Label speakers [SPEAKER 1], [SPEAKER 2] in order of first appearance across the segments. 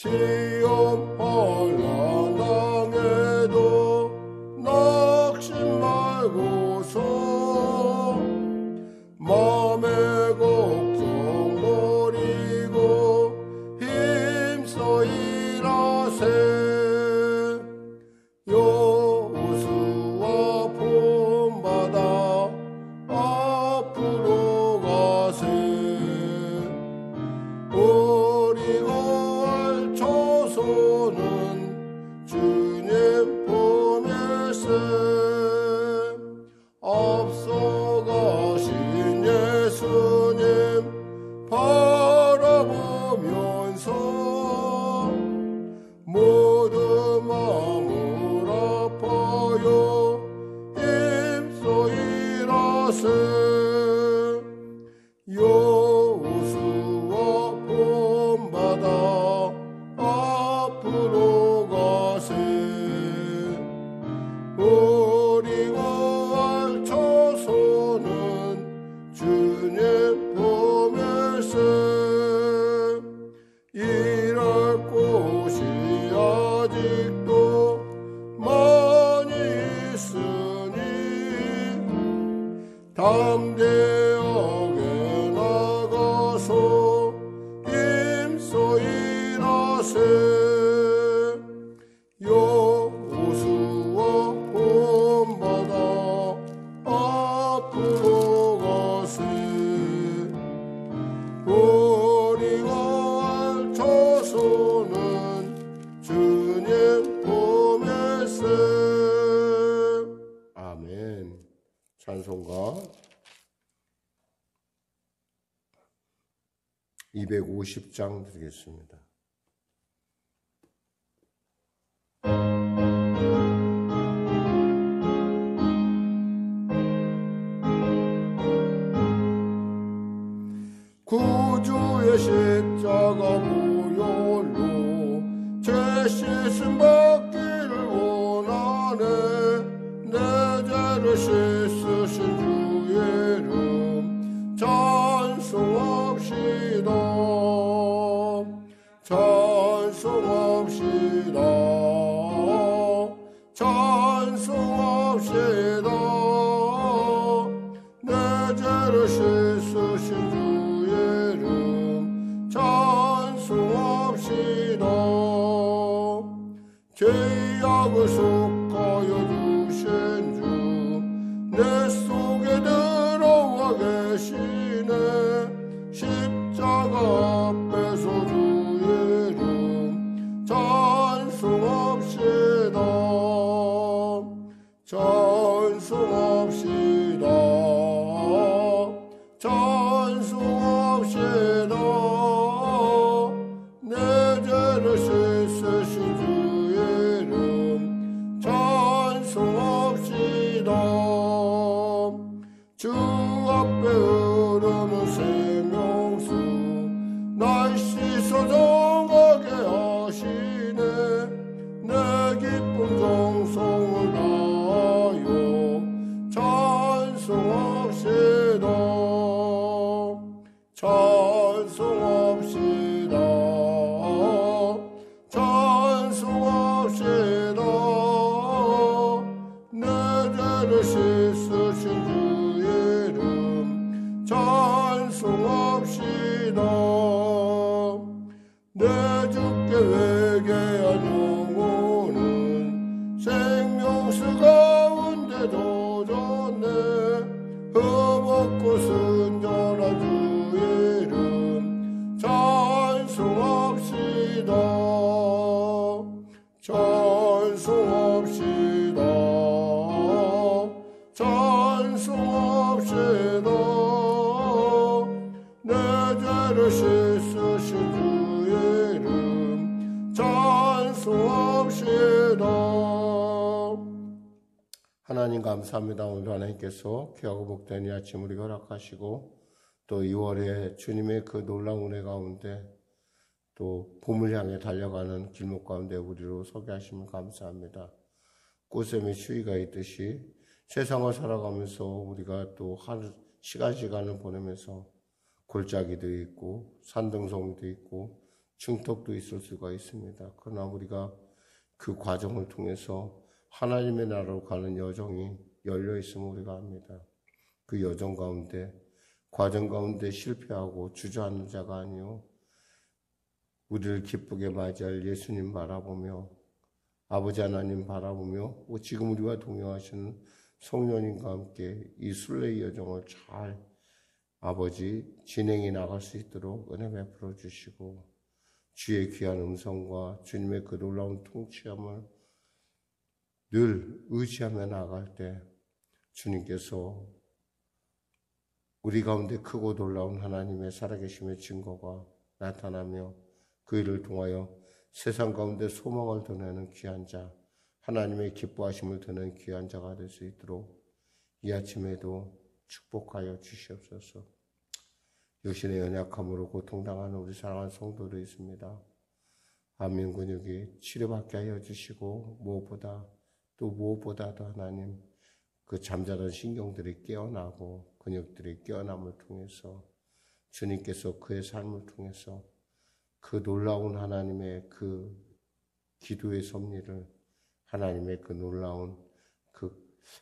[SPEAKER 1] 시험 환난당해도 낙심 말고서 맘의 걱정 버리고 힘써 일하세. 여호수아 본받아 앞으로 가세. 우리가 초소는 주님 보면서 앞서가신 예수님 바라보면서 모든 마음을 아파요 힘써 일하세. 여호수아 본받아 앞으로 가세. 우리가 알 초소는 주님 보면서 일할 곳이 아직도 많이 있으니 담대하게 나가서 힘써 일하세. 여호수아 본받아 앞으로 가세. 우리가 알 초소는 주님 보면서. 아멘. 찬송가 250장 드리겠습니다. 구주의 십자가 보혈로 죄 씻음 받기를 원하네. 내 죄를 씻으신 주의 이름 찬송합시다. 찬송합시다. 찬송합시다. 내 죄를 씻으신 주의 이름 찬송합시다. 죄악을 속하여 주신 주 내 속에 들어와 계시네. 십자가 앞에서 주의 이름 찬송합시다. 찬송합시다. 찬송합시다. 내 죄를 씻으신 주의 이름 찬송합시다. 주 앞에 흐르는 생명수 날 씻어 정하게 하시네. 내 기쁨 정성을 다하여 찬송합시다. 찬송합시다. 찬송합시다. 내 죄를 씻으신 주의 이름 찬송합시다. 내 주께 회개한 영혼은 생명수 가운데 젖었네. 흠없고 순전한 주의 이름 찬송합시다. 찬송합시다. 찬송합시다. 내 죄를 씻으신 주의 이름 찬송합시다. 하나님 감사합니다. 오늘 하나님께서 귀하고 복된 이 아침 우리 허락하시고 또 2월에 주님의 그 놀라운 은혜 가운데 또 봄을 향해 달려가는 길목 가운데 우리로 서게 하시면 감사합니다. 꽃샘의 추위가 있듯이 세상을 살아가면서 우리가 또 시간을 보내면서 골짜기도 있고 산등성이도 있고 증턱도 있을 수가 있습니다. 그러나 우리가 그 과정을 통해서 하나님의 나라로 가는 여정이 열려 있음을 우리가 압니다. 그 여정 가운데, 과정 가운데 실패하고 주저앉는 자가 아니요 우리를 기쁘게 맞이할 예수님 바라보며 아버지 하나님 바라보며 지금 우리와 동행하시는 성령님과 함께 이 순례의 여정을 잘 아버지 진행해 나갈 수 있도록 은혜 베풀어 주시고 주의 귀한 음성과 주님의 그 놀라운 통치함을 늘 의지하며 나갈 때 주님께서 우리 가운데 크고 놀라운 하나님의 살아계심의 증거가 나타나며 그 일을 통하여 세상 가운데 소망을 드러내는 귀한 자, 하나님의 기뻐하심을 드러내는 귀한 자가 될 수 있도록 이 아침에도 축복하여 주시옵소서. 육신의 연약함으로 고통당하는 우리 사랑하는 성도도 있습니다. 안면 근육이 치료받게 하여 주시고 무엇보다도 하나님 그 잠자던 신경들이 깨어나고 근육들이 깨어남을 통해서 주님께서 그의 삶을 통해서 그 놀라운 하나님의 그 기도의 섭리를 하나님의 그 놀라운 그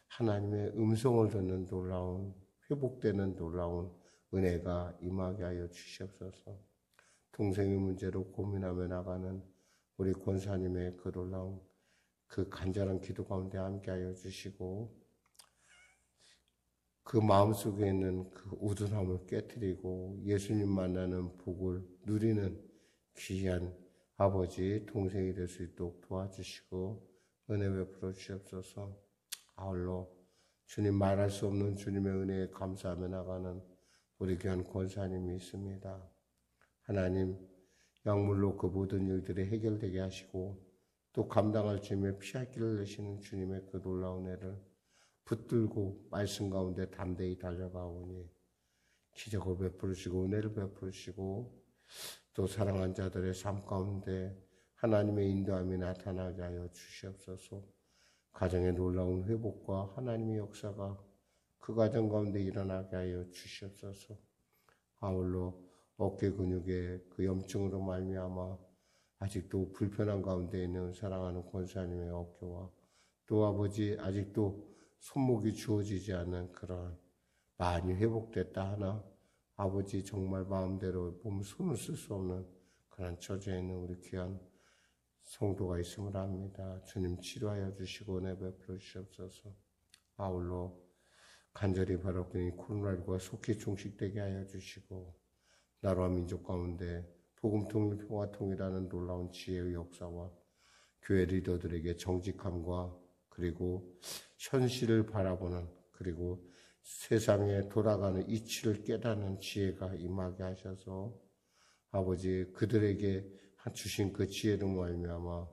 [SPEAKER 1] 하나님의 음성을 듣는 놀라운 회복되는 놀라운 은혜가 임하게 하여 주시옵소서. 동생의 문제로 고민하며 나가는 우리 권사님의 그 놀라운 그 간절한 기도 가운데 함께하여 주시고 그 마음속에 있는 그 우둔함을 깨뜨리고 예수님 만나는 복을 누리는 귀한 아버지 동생이 될 수 있도록 도와주시고 은혜 베풀어 주시옵소서. 아울러 주님 말할 수 없는 주님의 은혜에 감사하며 나가는 우리 귀한 권사님이 있습니다. 하나님 약물로 그 모든 일들이 해결되게 하시고 또 감당할 주님의 피할 길을 내시는 주님의 그 놀라운 애를 붙들고 말씀 가운데 담대히 달려가오니 기적을 베풀으시고 은혜를 베풀으시고 또 사랑한 자들의 삶 가운데 하나님의 인도함이 나타나게 하여 주시옵소서. 가정의 놀라운 회복과 하나님의 역사가 그 가정 가운데 일어나게 하여 주시옵소서. 아울러 어깨 근육의 그 염증으로 말미암아 아직도 불편한 가운데 있는 사랑하는 권사님의 어깨와 또 아버지 아직도 손목이 주어지지 않는 그런 많이 회복됐다 하나 아버지 정말 마음대로 몸 손을 쓸 수 없는 그런 처지에 있는 우리 귀한 성도가 있음을 압니다. 주님 치료하여 주시고 은혜 베풀어 주시옵소서. 아울러 간절히 바라보니 코로나19가 속히 종식되게 하여 주시고 나라와 민족 가운데 복음 통일 평화 통일하는 놀라운 지혜의 역사와 교회 리더들에게 정직함과 그리고 현실을 바라보는 그리고 세상에 돌아가는 이치를 깨닫는 지혜가 임하게 하셔서 아버지 그들에게 주신 그 지혜로 말미암아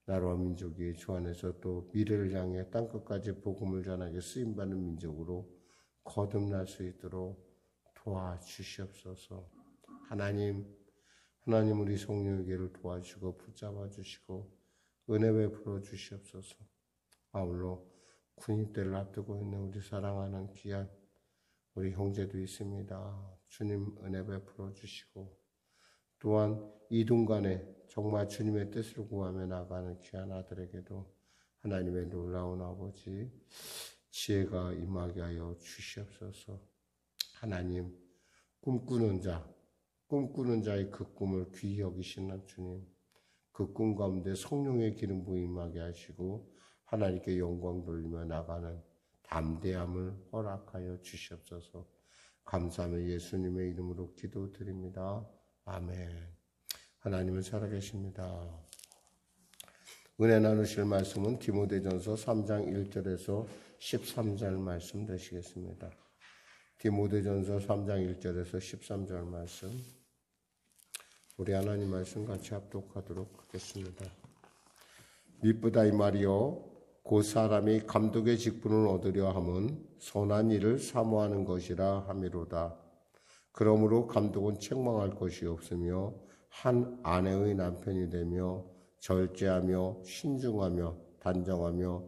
[SPEAKER 1] 나라와 민족이 주 안에서 또 미래를 향해 땅끝까지 복음을 전하게 쓰임받는 민족으로 거듭날 수 있도록 도와주시옵소서. 하나님 우리 성령에게를 도와주시고 붙잡아 주시고 은혜 베풀어 주시옵소서. 아울러 군입대를 앞두고 있는 우리 사랑하는 귀한 우리 형제도 있습니다. 주님 은혜 베풀어 주시고 또한 이동간에 정말 주님의 뜻을 구하며 나가는 귀한 아들에게도 하나님의 놀라운 아버지 지혜가 임하게 하여 주시옵소서. 하나님 꿈꾸는 자의 그 꿈을 귀히 여기시는 주님 그 꿈 가운데 성령의 기름 부음 임하게 하시고 하나님께 영광 돌리며 나가는 담대함을 허락하여 주시옵소서. 감사하며 예수님의 이름으로 기도드립니다. 아멘. 하나님은 살아계십니다. 은혜 나누실 말씀은 디모데전서 3장 1절에서 13절 말씀 되시겠습니다. 디모데전서 3장 1절에서 13절 말씀 우리 하나님 말씀 같이 합독하도록 하겠습니다. 미쁘다 이 말이요 곧 사람이 감독의 직분을 얻으려 함은 선한 일을 사모하는 것이라 함이로다. 그러므로 감독은 책망할 것이 없으며 한 아내의 남편이 되며 절제하며 신중하며 단정하며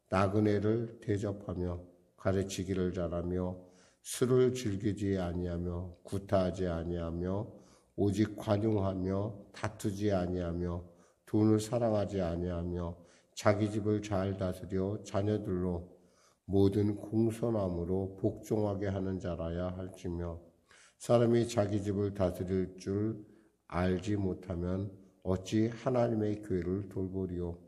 [SPEAKER 1] 나그네를 대접하며 가르치기를 잘하며 술을 즐기지 아니하며 구타하지 아니하며 오직 관용하며 다투지 아니하며 돈을 사랑하지 아니하며 자기 집을 잘 다스려 자녀들로 모든 공손함으로 복종하게 하는 자라야 할지며 사람이 자기 집을 다스릴 줄 알지 못하면 어찌 하나님의 교회를 돌보리요.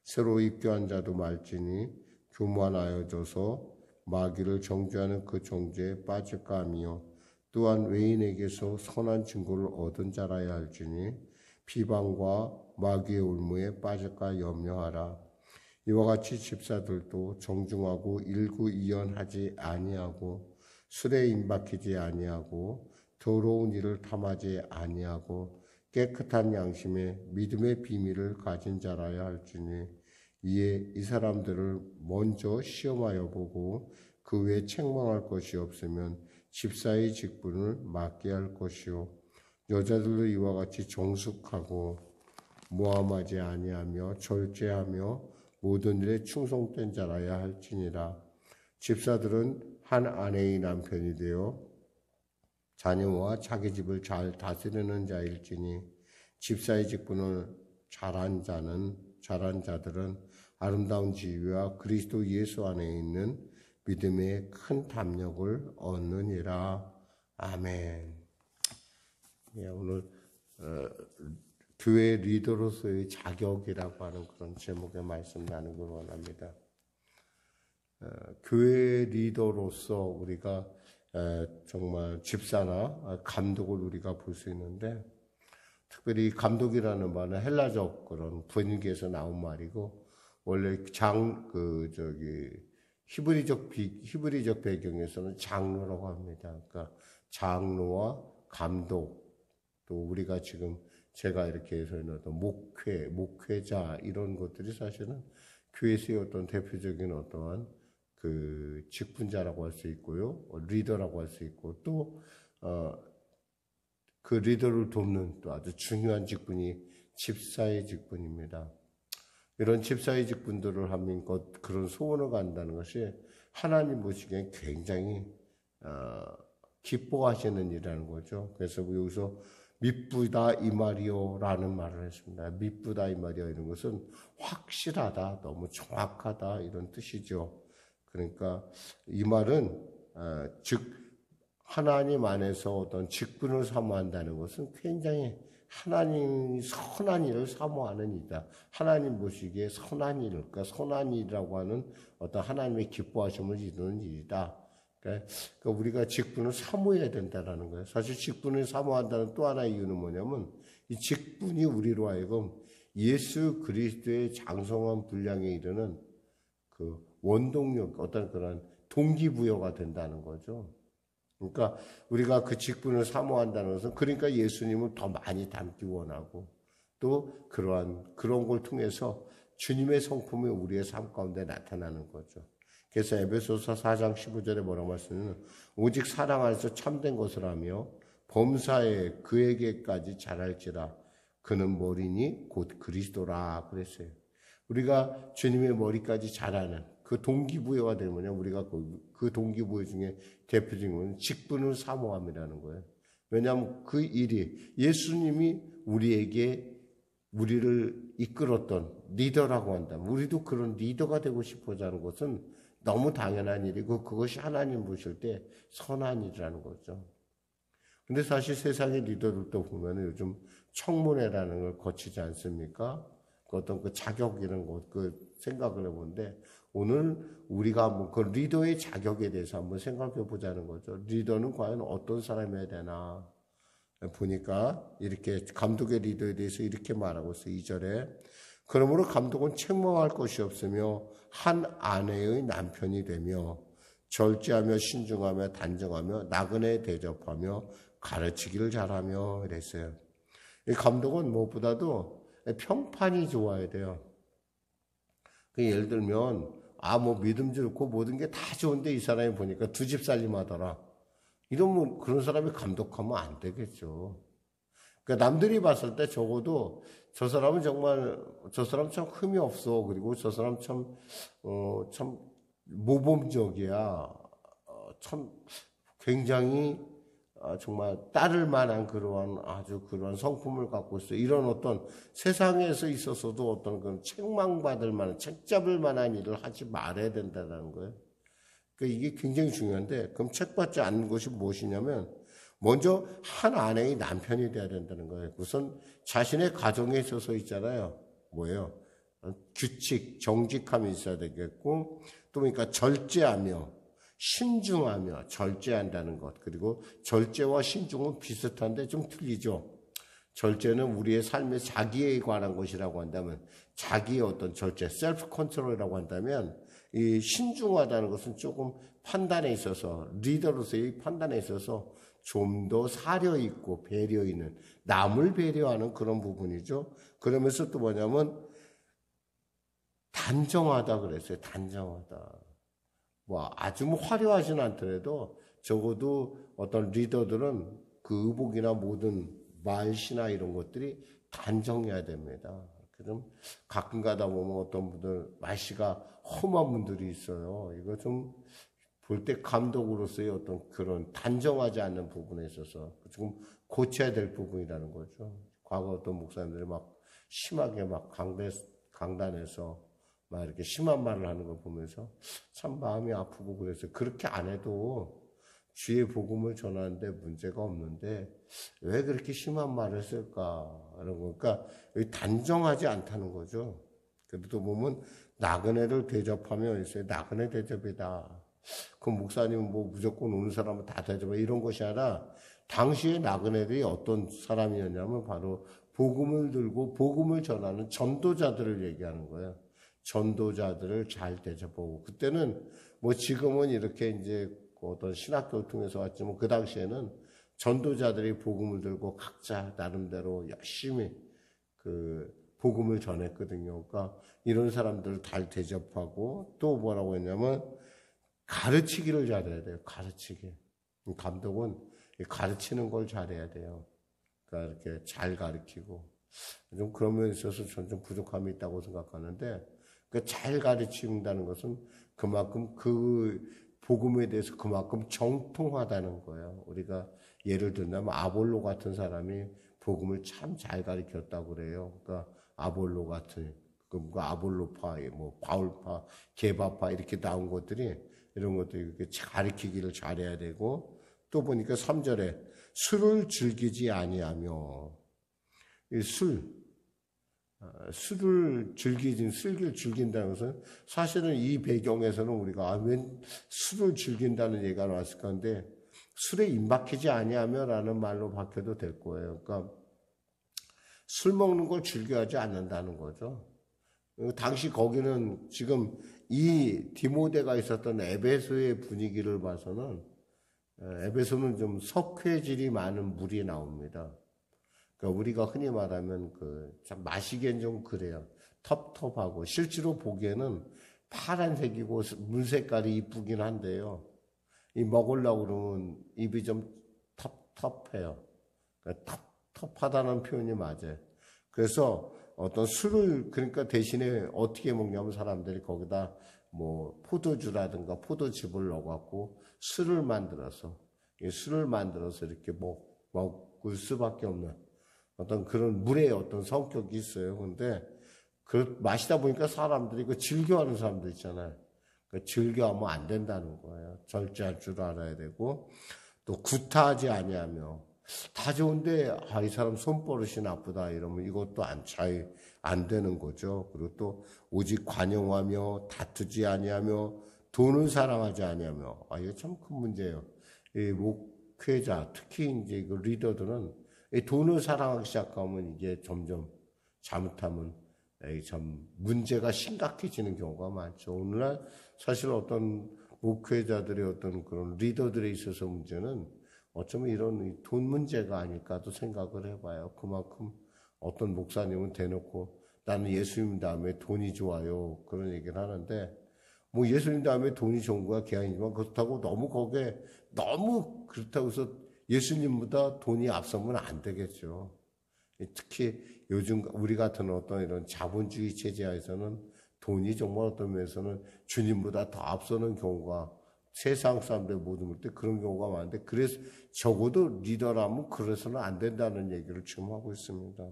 [SPEAKER 1] 새로 입교한 자도 말지니 교만하여져서 마귀를 정죄하는 그 정죄에 빠질까 하며 또한 외인에게서 선한 증거를 얻은 자라야 할지니 비방과 마귀의 올무에 빠질까 염려하라. 이와 같이 집사들도 정중하고 일구이연하지 아니하고 술에 임박히지 아니하고 더러운 일을 탐하지 아니하고 깨끗한 양심에 믿음의 비밀을 가진 자라야 할지니 이에 이 사람들을 먼저 시험하여 보고 그 외에 책망할 것이 없으면 집사의 직분을 맡게 할 것이요 여자들도 이와 같이 정숙하고 모함하지 아니하며 절제하며 모든 일에 충성된 자라야 할지니라. 집사들은 한 아내의 남편이 되어 자녀와 자기 집을 잘 다스리는 자일지니 집사의 직분을 잘한 자들은 아름다운 지위와 그리스도 예수 안에 있는 믿음의 큰 담력을 얻느니라. 아멘. 오늘 교회 리더로서의 자격이라고 하는 그런 제목의 말씀 나누길 원합니다. 교회 리더로서 우리가 정말 집사나 감독을 우리가 볼 수 있는데 특별히 감독이라는 말은 헬라적 그런 분위기에서 나온 말이고 원래 히브리적 배경에서는 장로라고 합니다. 그러니까 장로와 감독 또 우리가 지금 제가 이렇게 해서 어떤 목회자 이런 것들이 사실은 교회에서의 어떤 대표적인 어떠한 그 직분자라고 할 수 있고요, 리더라고 할 수 있고 또 그 리더를 돕는 또 아주 중요한 직분이 집사의 직분입니다. 이런 집사의 직분들을 하면 그런 소원을 갖는다는 것이 하나님 보시기에 굉장히 기뻐하시는 일이라는 거죠. 그래서 여기서 미쁘다 이 말이요라는 말을 했습니다. 미쁘다 이 말이요 이런 것은 확실하다, 너무 정확하다 이런 뜻이죠. 그러니까 이 말은 즉 하나님 안에서 어떤 직분을 사모한다는 것은 굉장히 하나님이 선한 일을 사모하는 일이다. 하나님 보시기에 선한 일, 그러니까 선한 일이라고 하는 어떤 하나님의 기뻐하심을 이루는 일이다. 그러니까 우리가 직분을 사모해야 된다는 거예요. 사실 직분을 사모한다는 또 하나의 이유는 뭐냐면 이 직분이 우리로 하여금 예수 그리스도의 장성한 분량에 이르는 그 원동력, 어떤 그런 동기부여가 된다는 거죠. 그러니까 우리가 그 직분을 사모한다는 것은 그러니까 예수님을 더 많이 닮기 원하고 또 그런 걸 통해서 주님의 성품이 우리의 삶 가운데 나타나는 거죠. 그래서 에베소서 4장 15절에 뭐라고 말씀하냐면 오직 사랑 안에서 참된 것을 하며 범사에 그에게까지 자랄지라 그는 머리니 곧 그리스도라 그랬어요. 우리가 주님의 머리까지 자라는 그 동기부여가 되면 우리가 그 동기부여 중에 대표적인 건 직분을 사모함이라는 거예요. 왜냐하면 그 일이 예수님이 우리를 이끌었던 리더라고 한다면 우리도 그런 리더가 되고 싶어서 하는 것은 너무 당연한 일이고 그것이 하나님 보실 때 선한 일이라는 거죠. 근데 사실 세상의 리더들도 보면 요즘 청문회라는 걸 거치지 않습니까? 어떤 그 자격 이런 것, 그 생각을 해보는데 오늘 우리가 한번 그 리더의 자격에 대해서 한번 생각해 보자는 거죠. 리더는 과연 어떤 사람이어야 되나? 보니까 이렇게 감독의 리더에 대해서 이렇게 말하고 있어요. 2절에 그러므로 감독은 책망할 것이 없으며 한 아내의 남편이 되며 절제하며 신중하며 단정하며 나그네 대접하며 가르치기를 잘하며 이랬어요. 이 감독은 무엇보다도 평판이 좋아야 돼요. 예를 들면 뭐 믿음직고 모든 게 다 좋은데 이 사람이 보니까 두 집 살림하더라. 이러면 그런 사람이 감독하면 안 되겠죠. 그러니까 남들이 봤을 때 적어도 저 사람 참 흠이 없어. 그리고 저 사람 참 모범적이야. 참 굉장히 정말 따를 만한 그러한 아주 그런 성품을 갖고 있어요. 이런 어떤 세상에서 있어서도 어떤 그런 책망받을 만한, 책잡을 만한 일을 하지 말아야 된다는 거예요. 그러니까 이게 굉장히 중요한데, 그럼 책받지 않는 것이 무엇이냐면, 먼저 한 아내의 남편이 돼야 된다는 거예요. 우선 자신의 가정에 있어서 있잖아요. 뭐예요? 규칙, 정직함이 있어야 되겠고, 또 그러니까 절제하며, 신중하며 절제한다는 것. 그리고 절제와 신중은 비슷한데 좀 틀리죠. 절제는 우리의 삶의 자기에 관한 것이라고 한다면, 자기의 어떤 절제, 셀프 컨트롤이라고 한다면, 이 신중하다는 것은 조금 판단에 있어서, 리더로서의 판단에 있어서 좀 더 사려 있고 배려 있는, 남을 배려하는 그런 부분이죠. 그러면서 또 뭐냐면 단정하다 그랬어요. 단정하다. 뭐 아주 뭐 화려하진 않더라도 적어도 어떤 리더들은 그 의복이나 모든 말씨나 이런 것들이 단정해야 됩니다. 그럼 가끔 가다 보면 어떤 분들 말씨가 험한 분들이 있어요. 이거 좀 볼 때 감독으로서의 어떤 그런 단정하지 않는 부분에 있어서 지금 고쳐야 될 부분이라는 거죠. 과거 어떤 목사님들이 막 심하게 막 강단에서 막 이렇게 심한 말을 하는 걸 보면서 참 마음이 아프고 그래서 그렇게 안 해도 주의 복음을 전하는데 문제가 없는데 왜 그렇게 심한 말을 쓸까? 이런 거. 그러니까 단정하지 않다는 거죠. 그래도 보면 나그네를 대접하며 있어요. 나그네 대접이다. 그 목사님은 뭐 무조건 오는 사람은 다 대접해. 이런 것이 아니라 당시의 나그네들이 어떤 사람이었냐면 바로 복음을 들고 복음을 전하는 전도자들을 얘기하는 거예요. 전도자들을 잘 대접하고 그때는 뭐 지금은 이렇게 이제 어떤 신학교를 통해서 왔지만 그 당시에는 전도자들이 복음을 들고 각자 나름대로 열심히 그 복음을 전했거든요. 그러니까 이런 사람들을 잘 대접하고 또 뭐라고 했냐면 가르치기를 잘해야 돼요. 가르치기. 감독은 가르치는 걸 잘해야 돼요. 그러니까 이렇게 잘 가르치고 좀 그런 면에 있어서 저는 좀 부족함이 있다고 생각하는데 그 잘 가르친다는 것은 그만큼 그 복음에 대해서 그만큼 정통하다는 거예요. 우리가 예를 들면 아볼로 같은 사람이 복음을 참 잘 가르쳤다고 그래요. 그러니까 아볼로 같은 그 아볼로파, 뭐 바울파, 게바파 이렇게 나온 것들이 이런 것도 이렇게 가르치기를 잘해야 되고 또 보니까 3절에 술을 즐기지 아니하며 이 술을 즐긴다는 것은 사실은 이 배경에서는 우리가 웬 술을 즐긴다는 얘기가 나왔을 건데 술에 임박히지 아니하며라는 말로 바뀌어도 될 거예요. 그러니까 술 먹는 걸 즐겨하지 않는다는 거죠. 당시 거기는 지금 이 디모데가 있었던 에베소의 분위기를 봐서는 에베소는 좀 석회질이 많은 물이 나옵니다. 그러니까 우리가 흔히 말하면 참 마시기엔 좀 그래요. 텁텁하고 실제로 보기에는 파란색이고 물 색깔이 이쁘긴 한데요. 이 먹으려고 그러면 입이 좀 텁텁해요. 그러니까 텁텁하다는 표현이 맞아요. 그래서 어떤 술을 그러니까 대신에 어떻게 먹냐면 사람들이 거기다 뭐 포도주라든가 포도즙을 넣어갖고 술을 만들어서 이렇게 먹을 수밖에 없는 어떤 그런 물의 어떤 성격이 있어요. 근데 그 마시다 보니까 사람들이 그 즐겨하는 사람들 있잖아요. 그 즐겨하면 안 된다는 거예요. 절제할 줄 알아야 되고 또 구타하지 아니하며 다 좋은데 이 사람 손버릇이 나쁘다 이러면 이것도 안 되는 거죠. 그리고 또 오직 관용하며 다투지 아니하며 돈을 사랑하지 아니하며 이거 참 큰 문제예요. 이 목회자 특히 이제 그 리더들은 이 돈을 사랑하기 시작하면 이게 점점 잘못하면 참 문제가 심각해지는 경우가 많죠. 오늘날 사실 어떤 목회자들의 어떤 그런 리더들에 있어서 문제는 어쩌면 이런 돈 문제가 아닐까도 생각을 해봐요. 그만큼 어떤 목사님은 대놓고 나는 예수님 다음에 돈이 좋아요. 그런 얘기를 하는데 뭐 예수님 다음에 돈이 좋은 거야 기한이지만 그렇다고 너무 그렇다고 해서 예수님보다 돈이 앞서면 안 되겠죠. 특히 요즘 우리 같은 어떤 이런 자본주의 체제하에서는 돈이 정말 어떤 면에서는 주님보다 더 앞서는 경우가 세상 사람들 모두 볼 때 그런 경우가 많은데, 그래서 적어도 리더라면 그래서는 안 된다는 얘기를 지금 하고 있습니다.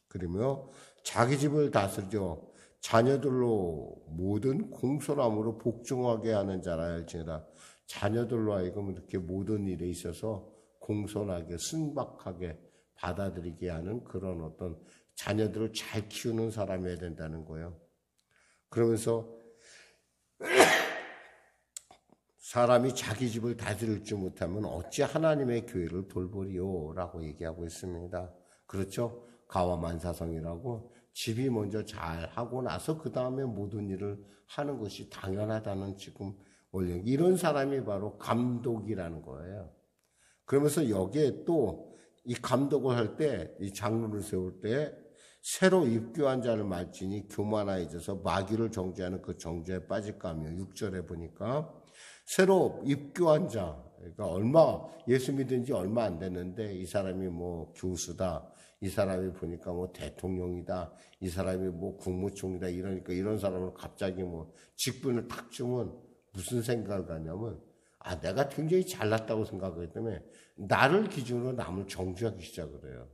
[SPEAKER 1] 그러며 자기 집을 다스려 자녀들로 모든 공손함으로 복종하게 하는 자라 할지니라. 자녀들로 하여금 이렇게 모든 일에 있어서 공손하게 순박하게 받아들이게 하는 그런 어떤 자녀들을 잘 키우는 사람이어야 된다는 거예요. 그러면서 사람이 자기 집을 다스릴 줄 못하면 어찌 하나님의 교회를 돌보리요? 라고 얘기하고 있습니다. 그렇죠? 가와만사성이라고 집이 먼저 잘 하고 나서 그 다음에 모든 일을 하는 것이 당연하다는 지금 원래 이런 사람이 바로 감독이라는 거예요. 그러면서 여기에 또 이 감독을 할 때, 이 장로를 세울 때 새로 입교한 자를 말지니 교만하여져서 마귀를 정죄하는 그 정죄에 빠질까 하며 6절에 보니까 새로 입교한 자, 그러니까 예수 믿은 지 얼마 안 됐는데 이 사람이 뭐 교수다, 이 사람이 보니까 뭐 대통령이다, 이 사람이 뭐 국무총리다, 이러니까 이런 사람을 갑자기 뭐 직분을 탁 주면 무슨 생각을 하냐면, 내가 굉장히 잘났다고 생각하기 때문에 나를 기준으로 남을 정죄하기 시작을 해요.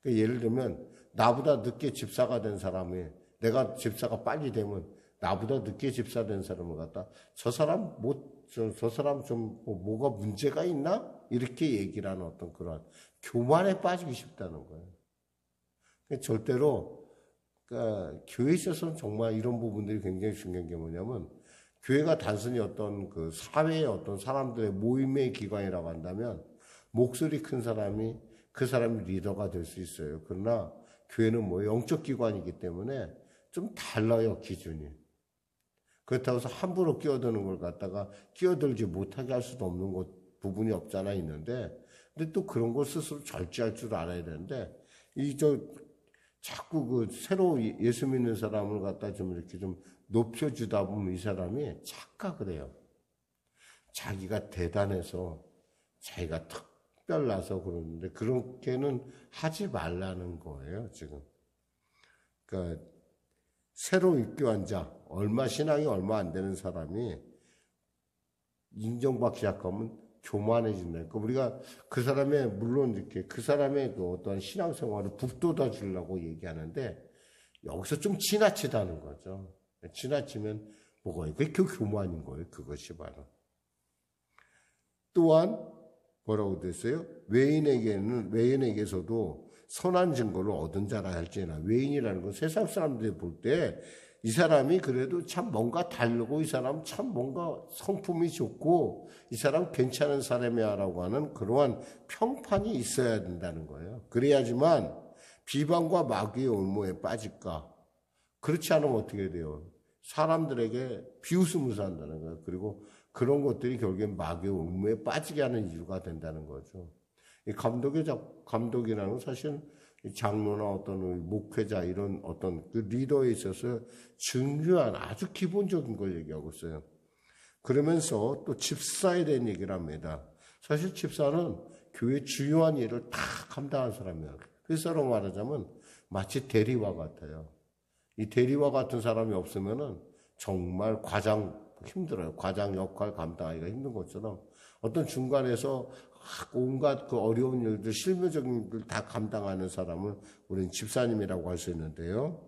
[SPEAKER 1] 그러니까 예를 들면 나보다 늦게 집사가 된 사람이, 내가 집사가 빨리 되면 나보다 늦게 집사 된 사람을 갖다 저 사람 좀 뭐가 문제가 있나? 이렇게 얘기를 하는 어떤 그런 교만에 빠지기 쉽다는 거예요. 그러니까 절대로 그러니까 교회에 있어서는 정말 이런 부분들이 굉장히 중요한 게 뭐냐면, 교회가 단순히 어떤 그 사회의 어떤 사람들의 모임의 기관이라고 한다면 목소리 큰 사람이 그 사람이 리더가 될 수 있어요. 그러나 교회는 뭐 영적 기관이기 때문에 좀 달라요, 기준이. 그렇다고 해서 함부로 끼어드는 걸 갖다가 끼어들지 못하게 할 수도 없는 부분이 없잖아 있는데, 근데 또 그런 걸 스스로 절제할 줄 알아야 되는데, 자꾸 그 새로 예수 믿는 사람을 갖다 좀 이렇게 좀 높여주다 보면 이 사람이 착각을 해요. 자기가 대단해서, 자기가 특별나서 그러는데, 그렇게는 하지 말라는 거예요, 지금. 그러니까, 새로 입교한 자, 신앙이 얼마 안 되는 사람이 인정받기 시작하면 교만해진다. 그러니까 우리가 그 사람의, 물론 이렇게 그 사람의 그 어떤 신앙생활을 북돋아 주려고 얘기하는데, 여기서 좀 지나치다는 거죠. 지나치면 뭐가 있고, 그게 교만인 거예요. 그것이 바로. 또한 뭐라고 됐어요? 외인에게서도 선한 증거를 얻은 자라 할지나. 외인이라는 건 세상 사람들이 볼 때 이 사람이 그래도 참 뭔가 다르고, 이 사람 참 뭔가 성품이 좋고, 이 사람 괜찮은 사람이야 라고 하는 그러한 평판이 있어야 된다는 거예요. 그래야지만 비방과 마귀의 올무에 빠질까? 그렇지 않으면 어떻게 돼요? 사람들에게 비웃음을 산다는 거예요. 그리고 그런 것들이 결국엔 마귀의 올무에 빠지게 하는 이유가 된다는 거죠. 이 감독이라는 건 사실 장로나 어떤 목회자 이런 어떤 그 리더에 있어서 중요한 아주 기본적인 걸 얘기하고 있어요. 그러면서 또 집사에 대한 얘기를 합니다. 사실 집사는 교회 중요한 일을 다 감당한 사람이에요. 그래서 말하자면 마치 대리와 같아요. 이 대리와 같은 사람이 없으면은 정말 힘들어요. 과장 역할 감당하기가 힘든 것처럼 어떤 중간에서 온갖 그 어려운 일들, 실무적인 일들 다 감당하는 사람을 우리는 집사님이라고 할 수 있는데요.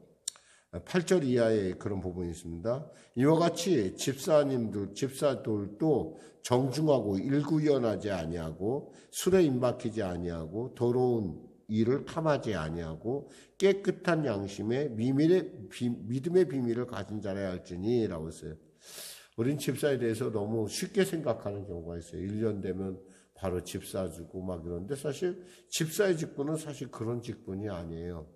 [SPEAKER 1] 8절 이하에 그런 부분이 있습니다. 이와 같이 집사들도 정중하고 일구연하지 아니하고 술에 임박히지 아니하고 더러운 일을 탐하지 아니하고 깨끗한 양심에 믿음의 비밀을 가진 자라야 할지니 라고 했어요. 우린 집사에 대해서 너무 쉽게 생각하는 경우가 있어요. 1년 되면 바로 집사 주고 막 이러는데, 사실 집사의 직분은 사실 그런 직분이 아니에요.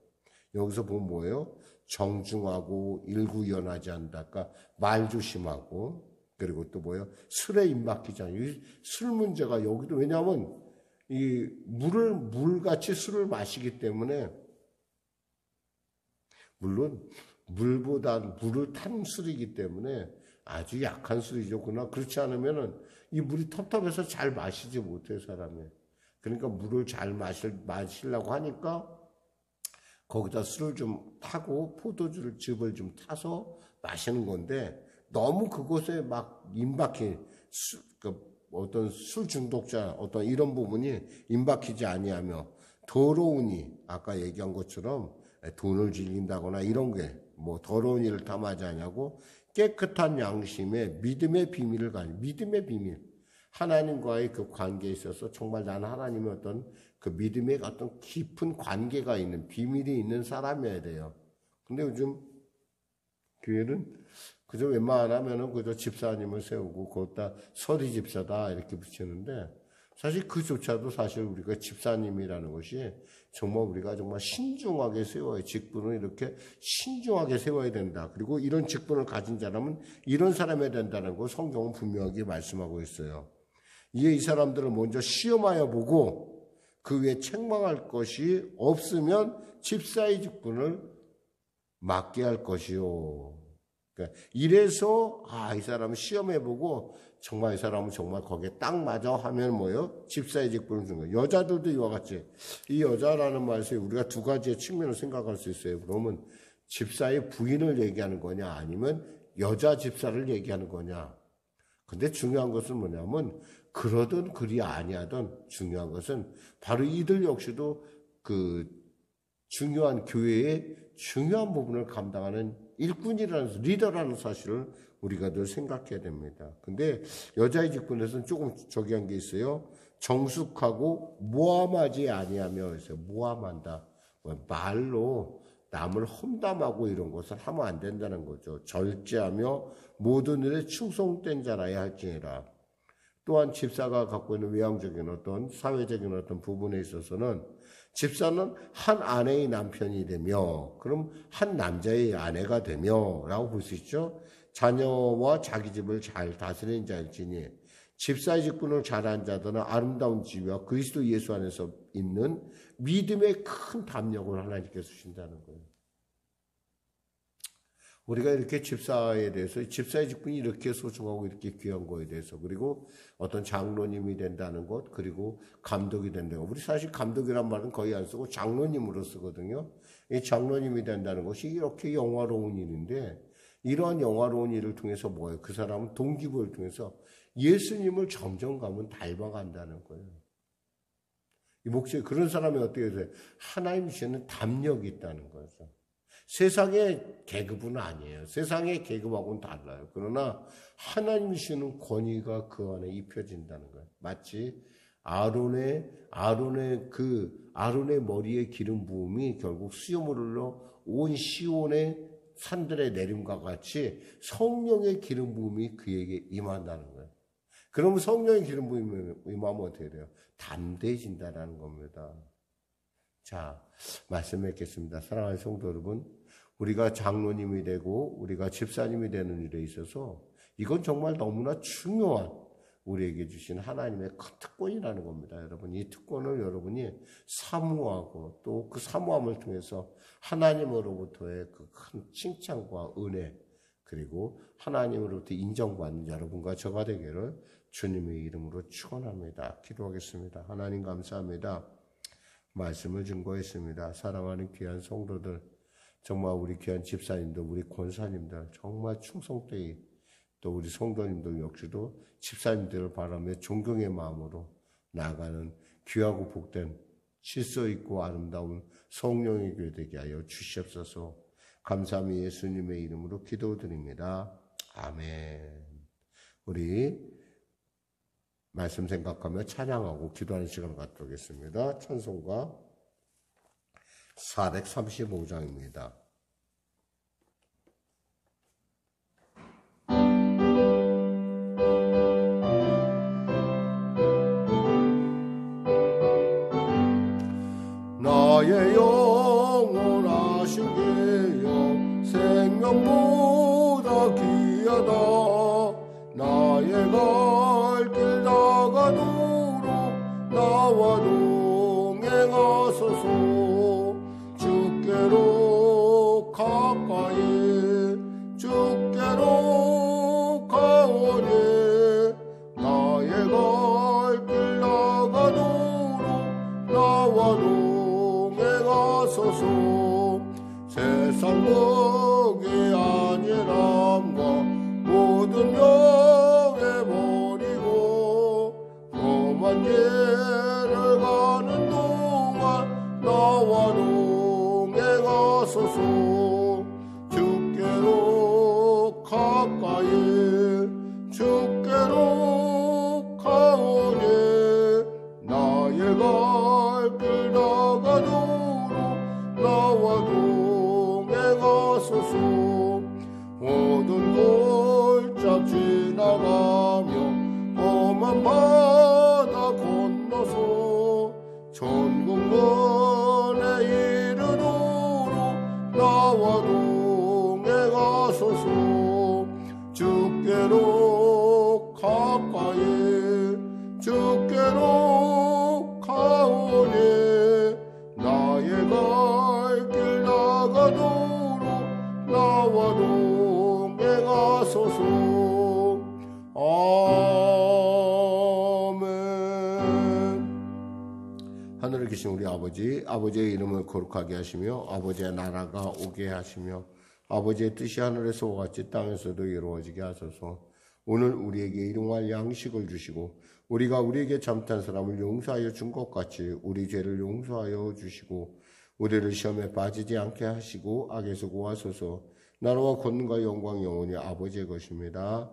[SPEAKER 1] 여기서 보면 뭐예요? 정중하고 일구연하지 않다. 그러니까 말 조심하고, 그리고 또 뭐예요? 술에 임박히지 않아요. 술 문제가 여기도, 왜냐하면 이 물같이 술을 마시기 때문에, 물론 물보다 물을 탄 술이기 때문에 아주 약한 술이죠. 그러나 그렇지 않으면은 이 물이 텁텁해서 잘 마시지 못해요, 사람이. 그러니까 물을 잘 마시려고 하니까 거기다 술을 좀 타고 즙을 좀 타서 마시는 건데, 너무 그곳에 막 임박해 어떤 술 중독자 어떤 이런 부분이 임박히지 아니하며 더러우니 아까 얘기한 것처럼 돈을 즐긴다거나 이런 게 뭐 더러운 일을 탐하지 않냐고 깨끗한 양심에 믿음의 비밀을 가지고 믿음의 비밀 하나님과의 그 관계에 있어서 정말 나는 하나님의 어떤 그 믿음의 어떤 깊은 관계가 있는 비밀이 있는 사람이어야 돼요. 근데 요즘 교회는 그저 웬만하면은 그저 집사님을 세우고 거기다 서리 집사다 이렇게 붙이는데 사실 그조차도 사실 우리가 집사님이라는 것이 정말 우리가 정말 신중하게 세워야 직분을 이렇게 신중하게 세워야 된다. 그리고 이런 직분을 가진 사람은 이런 사람이 된다는 걸 성경은 분명하게 말씀하고 있어요. 이에 이 사람들을 먼저 시험하여 보고 그 위에 책망할 것이 없으면 집사의 직분을 맡게 할 것이요. 그러니까 이래서 이 사람을 시험해보고 정말 이 사람은 정말 거기에 딱 맞아 하면 뭐예요? 집사의 직분을 주는 거예요. 여자들도 이와 같이 이 여자라는 말에서 우리가 두 가지의 측면을 생각할 수 있어요. 그러면 집사의 부인을 얘기하는 거냐 아니면 여자 집사를 얘기하는 거냐. 근데 중요한 것은 뭐냐면 그러든 그리 아니하든 중요한 것은 바로 이들 역시도 그 중요한 교회의 중요한 부분을 감당하는 일꾼이라는 리더라는 사실을 우리가 늘 생각해야 됩니다. 근데 여자의 직분에서는 조금 저기한 게 있어요. 정숙하고 모함하지 아니하며 있어요. 모함한다. 말로 남을 험담하고 이런 것을 하면 안 된다는 거죠. 절제하며 모든 일에 충성된 자라야 할지니라. 또한 집사가 갖고 있는 외향적인 어떤 사회적인 어떤 부분에 있어서는 집사는 한 아내의 남편이 되며 그럼 한 남자의 아내가 되며 라고 볼 수 있죠. 자녀와 자기 집을 잘 다스리는 자일지니 집사의 직분을 잘한 자들은 아름다운 집과 그리스도 예수 안에서 있는 믿음의 큰 담력을 하나님께서 주신다는 거예요. 우리가 이렇게 집사에 대해서 집사의 직분이 이렇게 소중하고 이렇게 귀한 거에 대해서 그리고 어떤 장로님이 된다는 것 그리고 감독이 된다는 것 우리 사실 감독이란 말은 거의 안 쓰고 장로님으로 쓰거든요. 이 장로님이 된다는 것이 이렇게 영화로운 일인데 이러한 영화로운 일을 통해서 뭐예요? 그 사람은 동기부여를 통해서 예수님을 점점 가면 닮아간다는 거예요. 이 목소리 그런 사람이 어떻게 돼요? 하나님 주시는 담력이 있다는 거죠. 세상의 계급은 아니에요. 세상의 계급하고는 달라요. 그러나 하나님이 주시는 권위가 그 안에 입혀진다는 거예요. 마치 아론의 머리에 기름 부음이 결국 수염을 흘러 온 시온의 산들의 내림과 같이 성령의 기름 부음이 그에게 임한다는 거예요. 그러면 성령의 기름 부음이 임하면 어떻게 돼요? 담대해진다는 겁니다. 자, 말씀 맺겠습니다. 사랑하는 성도 여러분, 우리가 장로님이 되고 우리가 집사님이 되는 일에 있어서 이건 정말 너무나 중요한 우리에게 주신 하나님의 큰 특권이라는 겁니다. 여러분, 이 특권을 여러분이 사모하고 또 그 사모함을 통해서 하나님으로부터의 그 큰 칭찬과 은혜 그리고 하나님으로부터 인정받는 여러분과 저가 되기를 주님의 이름으로 축원합니다. 기도하겠습니다. 하나님 감사합니다. 말씀을 증거했습니다. 사랑하는 귀한 성도들, 정말 우리 귀한 집사님들, 우리 권사님들 정말 충성되이 또 우리 성도님들 역시도 집사님들을 바라며 존경의 마음으로 나아가는 귀하고 복된 질서 있고 아름다운 성령의 교회 되게 하여 주시옵소서. 감사함이 예수님의 이름으로 기도드립니다. 아멘. 우리 말씀 생각하며 찬양하고 기도하는 시간을 갖도록 하겠습니다. 찬송가 435장입니다. 나의 영원하신 기여 생명보다 귀하다. 나의 갈 길 나가도록 나와 동행하소서. 주께로 가까이 주께로 가오니 나의 갈 길 나가도록 나와 동행하소서. 세상 복이 아니람과 모든 명예 버리 가소서. 주께로 가까이 주께로 가오니 나의 갈 길 나가도록 나와 동행 하소서. 모든 골짜 지나가며 험한 바다 건너서 천국문에 이르도록 나와 동행하소서. 주께로 가까이 주께로 가오니 나의 갈 길 나가도록 나와 동행하소서. 아멘. 하늘에 계신 우리 아버지, 아버지의 이름을 거룩하게 하시며 아버지의 나라가 오게 하시며 아버지의 뜻이 하늘에서 같이 땅에서도 이루어지게 하소서. 오늘 우리에게 일용할 양식을 주시고 우리가 우리에게 잘못한 사람을 용서하여 준 것 같이 우리 죄를 용서하여 주시고 우리를 시험에 빠지지 않게 하시고 악에서 구하소서. 나라와 권능과 영광 영원히 아버지의 것입니다.